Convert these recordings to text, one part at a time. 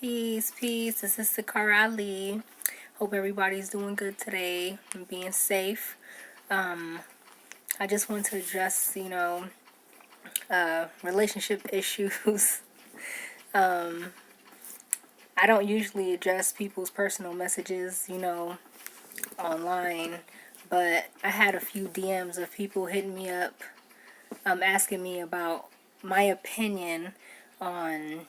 Peace, peace. This is Sakara Ali. Hope everybody's doing good today and being safe. I just want to address, relationship issues. I don't usually address people's personal messages, online, but I had a few DMs of people hitting me up, asking me about my opinion on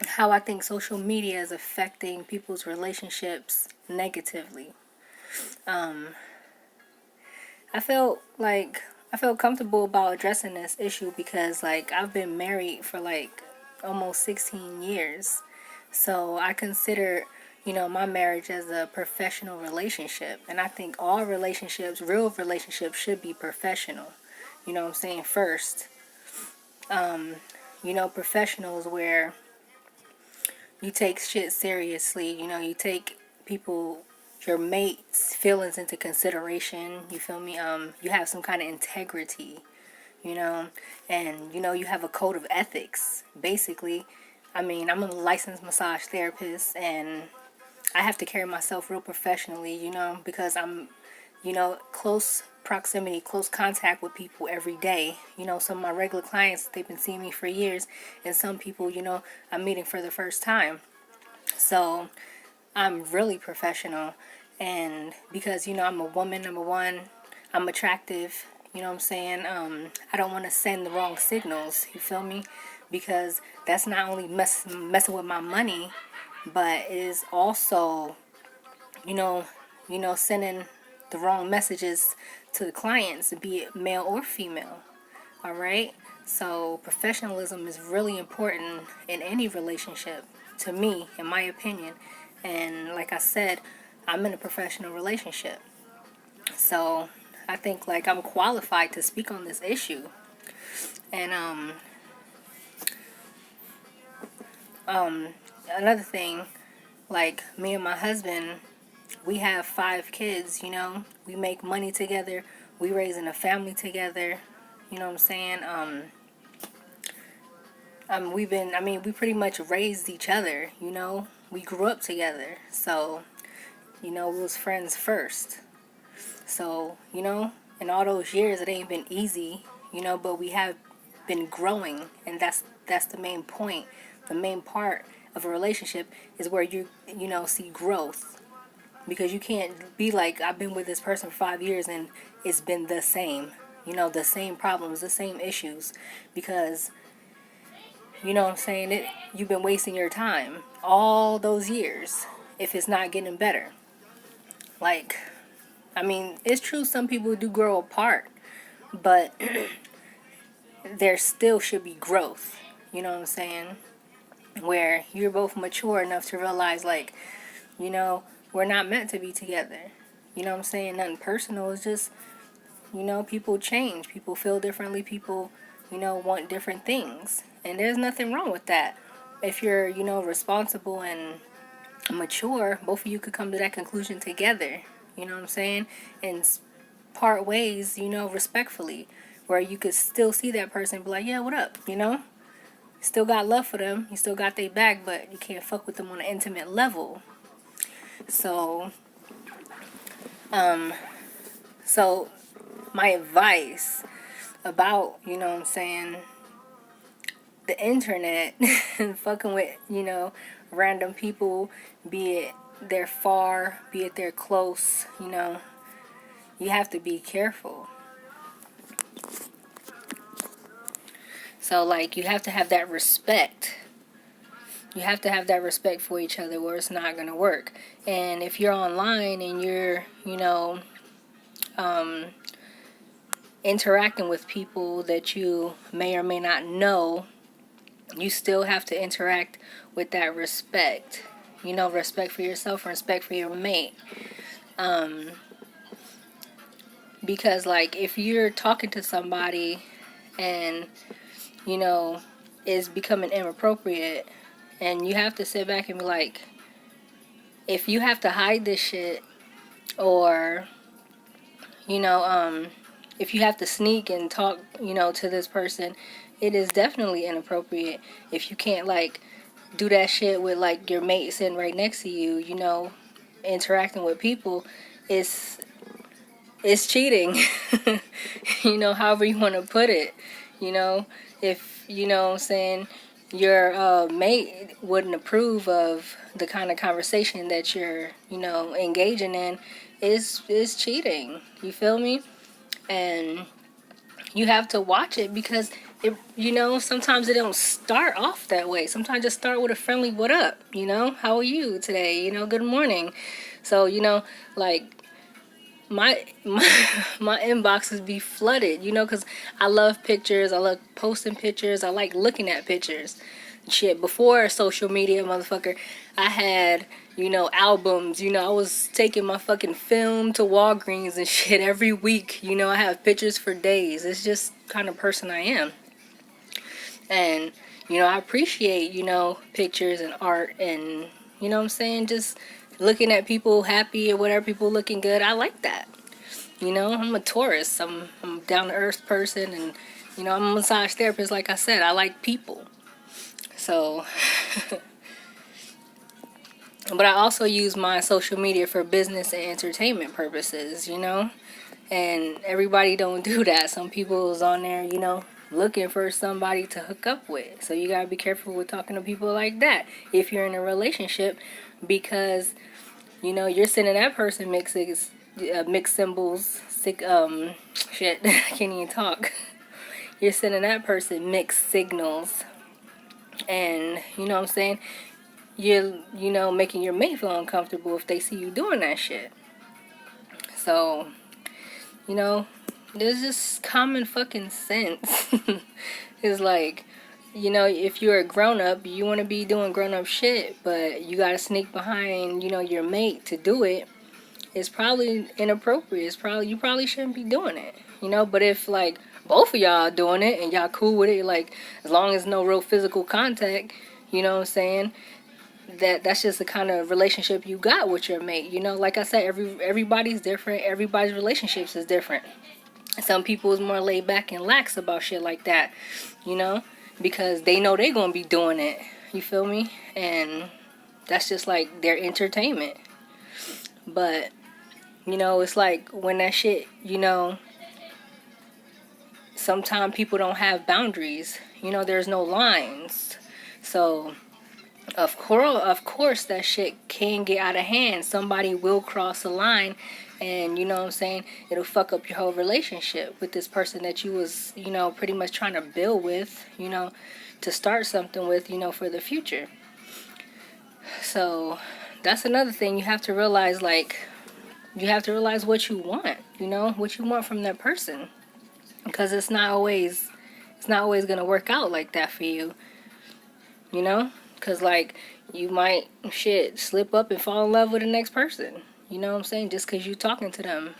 how I think social media is affecting people's relationships negatively. I felt comfortable about addressing this issue because I've been married for almost 16 years. So I consider, my marriage as a professional relationship, and I think all relationships, real relationships, should be professional. You know what I'm saying? First, professionals where you take shit seriously. You take people, your mate's feelings into consideration. You feel me? You have some kind of integrity, and you have a code of ethics. Basically, I'm a licensed massage therapist, and I have to carry myself real professionally, because I'm, close proximity, close contact with people every day. Some of my regular clients, they've been seeing me for years, and some people, I'm meeting for the first time. So I'm really professional, and because, I'm a woman, number one, I'm attractive, you know what I'm saying? I don't want to send the wrong signals, you feel me? Because that's not only messing with my money, but it is also, you know, sending the wrong messages to the clients, be it male or female. All right. So professionalism is really important in any relationship, to me, in my opinion. And like I said, I'm in a professional relationship. So I think I'm qualified to speak on this issue. And another thing, me and my husband, we have 5 kids, we make money together, we raising a family together, you know what I'm saying? We pretty much raised each other, we grew up together, so, we was friends first. So, in all those years, it ain't been easy, but we have been growing, and that's the main point. The main part of a relationship is where you see growth. Because you can't be like, I've been with this person for 5 years and it's been the same. The same problems, the same issues. Because, you know what I'm saying, you've been wasting your time all those years if it's not getting better. It's true some people do grow apart, but there still should be growth. You know what I'm saying? Where you're both mature enough to realize, we're not meant to be together. You know what I'm saying? Nothing personal. It's just, people change. People feel differently. People, want different things. And there's nothing wrong with that. If you're, responsible and mature, both of you could come to that conclusion together. You know what I'm saying? And part ways, respectfully. Where you could still see that person and be like, yeah, what up? Still got love for them. You still got their back, but you can't fuck with them on an intimate level. So, so my advice about, what I'm saying, the internet and fucking with, random people, be it they're far, be it they're close, you have to be careful. So, you have to have that respect. You have to have that respect for each other or it's not going to work. And if you're online and you're, interacting with people that you may or may not know, you still have to interact with that respect. Respect for yourself and respect for your mate. Because, if you're talking to somebody and, is becoming inappropriate, and you have to sit back and be like, if you have to hide this shit, or, if you have to sneak and talk, to this person, it is definitely inappropriate. If you can't, do that shit with like your mate sitting right next to you, you know, interacting with people, it's cheating. You know, however you want to put it. You know, if you know what I'm saying, your mate wouldn't approve of the kind of conversation that you're, you know, engaging in, is cheating. You feel me? And you have to watch it because it, you know, sometimes it don't start off that way. Sometimes just start with a friendly "what up," you know, how are you today, you know, good morning. So you know, like my inboxes be flooded, you know, because I love pictures. I love posting pictures. I like looking at pictures. Shit, before social media, motherfucker, I had, you know, albums. You know, I was taking my fucking film to Walgreens and shit every week. You know, I have pictures for days. It's just kind of person I am. And, you know, I appreciate, you know, pictures and art and, you know what I'm saying, just looking at people happy or whatever, people looking good. I like that. You know, I'm a tourist. I'm a down to earth person, and you know, I'm a massage therapist. Like I said, I like people. So, but I also use my social media for business and entertainment purposes. You know, and everybody don't do that. Some people is on there, you know, looking for somebody to hook up with. So you gotta be careful with talking to people like that if you're in a relationship, because you know you're sending that person mixed symbols. Shit, I can't even talk. You're sending that person mixed signals, and you know what I'm saying. You're, you know, making your mate feel uncomfortable if they see you doing that shit. So, you know, there's just common fucking sense. It's like, you know, if you're a grown up, you want to be doing grown up shit, but you gotta sneak behind, you know, your mate to do it. It's probably inappropriate. It's probably, you probably shouldn't be doing it, you know. But if like both of y'all doing it and y'all cool with it, like as long as no real physical contact, you know what I'm saying, that's just the kind of relationship you got with your mate. You know, like I said, everybody's different. Everybody's relationships is different. Some people is more laid back and lax about shit like that, you know, because they know they gonna be doing it. You feel me? And that's just like their entertainment. But you know, it's like when that shit, you know, sometimes people don't have boundaries. You know, there's no lines. So of course, that shit can get out of hand. Somebody will cross a line, and you know what I'm saying, it'll fuck up your whole relationship with this person that you was, you know, pretty much trying to build with, you know, to start something with, you know, for the future. So that's another thing you have to realize. Like, you have to realize what you want, you know, what you want from that person, because it's not always gonna work out like that for you, you know. Because like, you might shit slip up and fall in love with the next person, you know what I'm saying, just because you talking to them.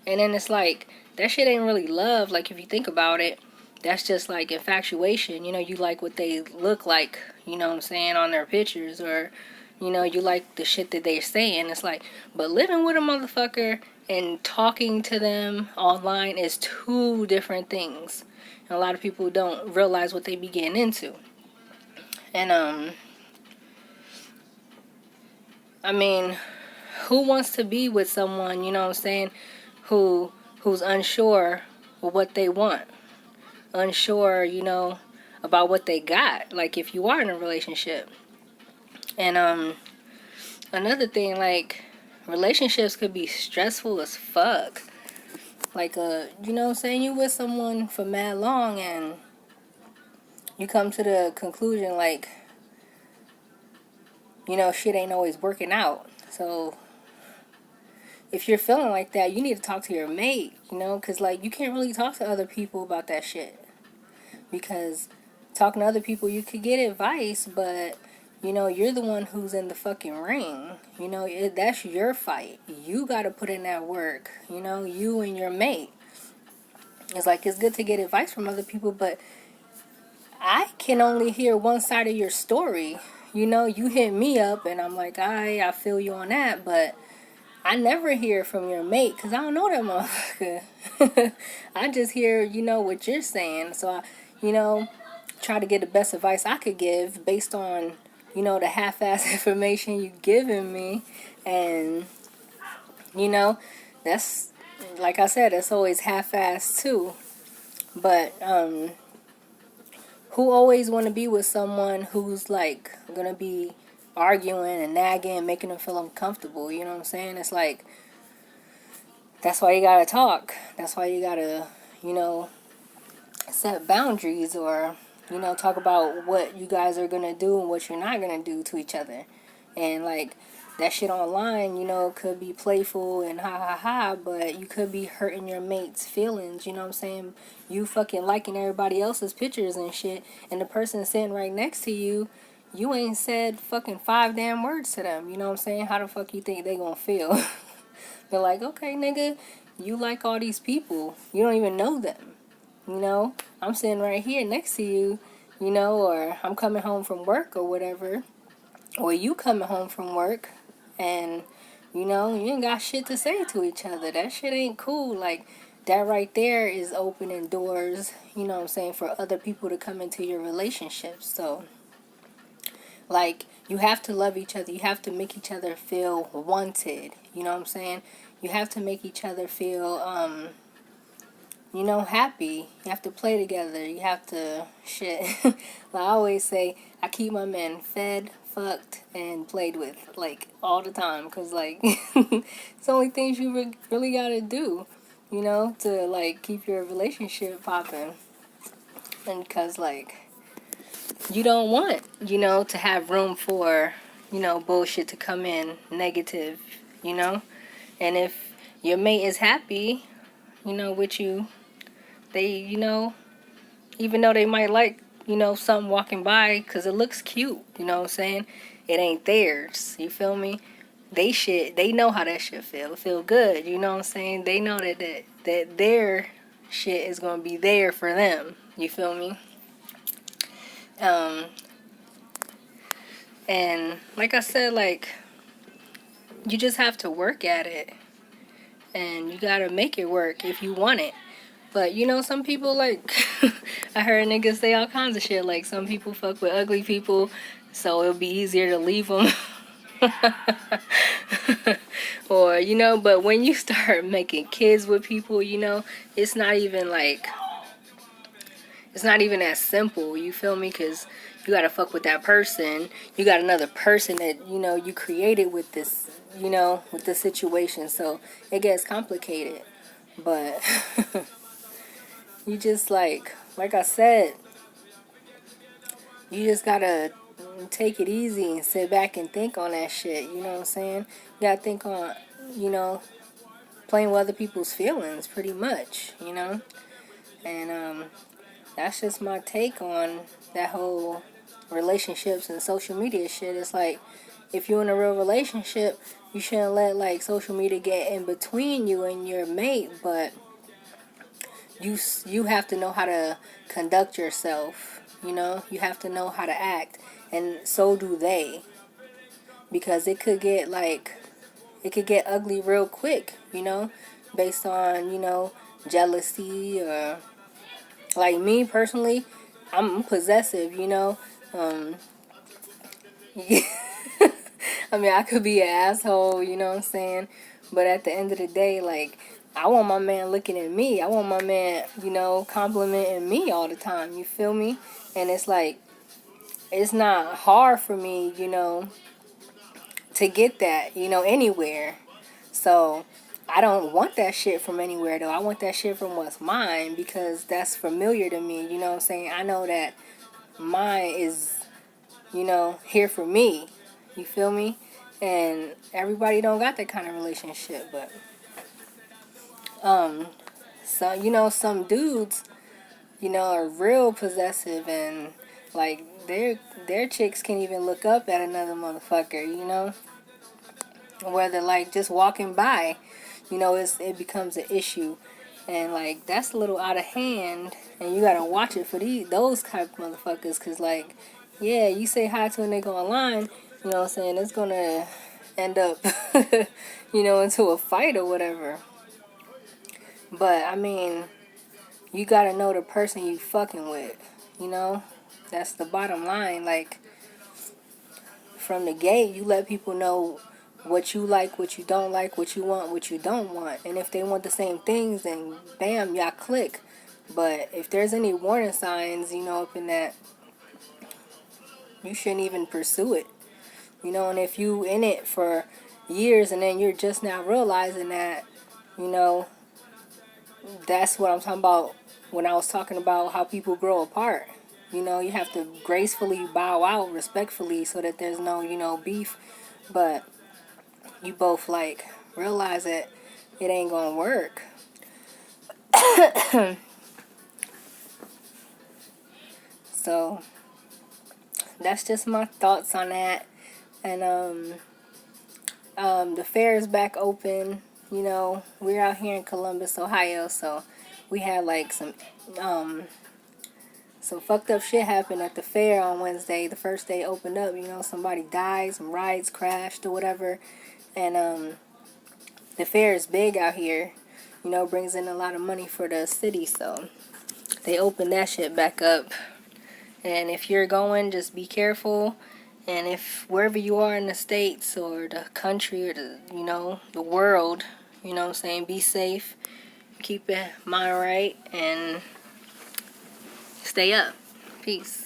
And then it's like, that shit ain't really love. Like, if you think about it, that's just like infatuation. You know, you like what they look like, you know what I'm saying, on their pictures, or you know, you like the shit that they're saying. It's like, but living with a motherfucker and talking to them online is two different things. And a lot of people don't realize what they be getting into. And I mean, who wants to be with someone, you know what I'm saying, who's unsure of what they want, unsure, you know, about what they got, like if you are in a relationship. And another thing, like, relationships could be stressful as fuck. Like, you know what I'm saying, you with someone for mad long and you come to the conclusion, like, you know, shit ain't always working out. So if you're feeling like that, you need to talk to your mate, you know, because like, you can't really talk to other people about that shit, because talking to other people, you could get advice, but you know, you're the one who's in the fucking ring. You know, that's your fight. You got to put in that work, you know, you and your mate. It's like, it's good to get advice from other people, but I can only hear one side of your story. You know, you hit me up and I'm like, I feel you on that, but I never hear from your mate because I don't know that motherfucker. I just hear, you know, what you're saying. So, I, you know, try to get the best advice I could give based on, you know, the half-ass information you giving me. And, you know, that's, like I said, it's always half-ass too. But, who always want to be with someone who's, like, gonna be arguing and nagging and making them feel uncomfortable? You know what I'm saying? It's like, that's why you gotta talk. That's why you gotta, you know, set boundaries, or, you know, talk about what you guys are gonna do and what you're not gonna do to each other. And, like, that shit online, you know, could be playful and ha ha ha, but you could be hurting your mate's feelings, you know what I'm saying? You fucking liking everybody else's pictures and shit, and the person sitting right next to you, you ain't said fucking 5 damn words to them, you know what I'm saying? How the fuck you think they gonna feel? They're like, okay, nigga, you like all these people, you don't even know them. You know, I'm sitting right here next to you, you know, or I'm coming home from work or whatever, or you coming home from work, and, you know, you ain't got shit to say to each other. That shit ain't cool. Like, that right there is opening doors, you know what I'm saying, for other people to come into your relationship. So, like, you have to love each other. You have to make each other feel wanted. You know what I'm saying? You have to make each other feel, you know, happy. You have to play together. You have to shit. Like I always say, I keep my man fed, fucked, and played with, like, all the time. Because, like, it's the only things you really gotta do, you know, to, like, keep your relationship popping. And because, like, you don't want, you know, to have room for, you know, bullshit to come in negative, you know. And if your mate is happy, you know, with you, they, you know, even though they might like, you know, something walking by because it looks cute, you know what I'm saying? It ain't theirs, you feel me? They know how that shit feel. It feel good, you know what I'm saying? They know that their shit is going to be there for them, you feel me? And like I said, like, you just have to work at it. And you got to make it work if you want it. But, you know, some people, like, I heard niggas say all kinds of shit. Like, some people fuck with ugly people, so it'll be easier to leave them. Or, you know, but when you start making kids with people, you know, it's not even, like, it's not even that simple, you feel me? Because you got to fuck with that person. You got another person that, you know, you created with this, you know, with this situation. So it gets complicated. But you just, like I said, you just gotta take it easy and sit back and think on that shit, you know what I'm saying? You gotta think on, you know, playing with other people's feelings, pretty much, you know? And, that's just my take on that whole relationships and social media shit. It's like, if you're in a real relationship, you shouldn't let, like, social media get in between you and your mate, but you have to know how to conduct yourself, you know? You have to know how to act, and so do they. Because it could get, like, it could get ugly real quick, you know? Based on, you know, jealousy, or, like, me personally, I'm possessive, you know? I mean, I could be an asshole, you know what I'm saying? But at the end of the day, like, I want my man looking at me. I want my man, you know, complimenting me all the time. You feel me? And it's like, it's not hard for me, you know, to get that, you know, anywhere. So I don't want that shit from anywhere, though. I want that shit from what's mine, because that's familiar to me. You know what I'm saying? I know that mine is, you know, here for me. You feel me? And everybody don't got that kind of relationship, but so, you know, some dudes, you know, are real possessive, and, like, their chicks can even look up at another motherfucker, you know, whether, like, just walking by, you know, it becomes an issue. And, like, that's a little out of hand, and you gotta watch it for those type of motherfuckers, because, like, yeah, you say hi to a nigga online, you know what I'm saying, it's gonna end up, you know, into a fight or whatever. But, I mean, you gotta know the person you fucking with, you know? That's the bottom line. Like, from the gate, you let people know what you like, what you don't like, what you want, what you don't want. And if they want the same things, then bam, y'all click. But if there's any warning signs, up in that, you shouldn't even pursue it. And if you in it for years and then you're just now realizing that, you know, that's what I'm talking about when I was talking about how people grow apart. You have to gracefully bow out respectfully so that there's no, beef. But you both realize that it ain't gonna work. So that's just my thoughts on that. And the fair is back open. We're out here in Columbus, Ohio, so we had some fucked up shit happened at the fair on Wednesday. The first day it opened up, somebody died, some rides crashed or whatever. And the fair is big out here, brings in a lot of money for the city, so they opened that shit back up. And if you're going, just be careful. And if wherever you are in the States or the country or the world, what I'm saying, be safe, keep your mind right, and stay up. Peace.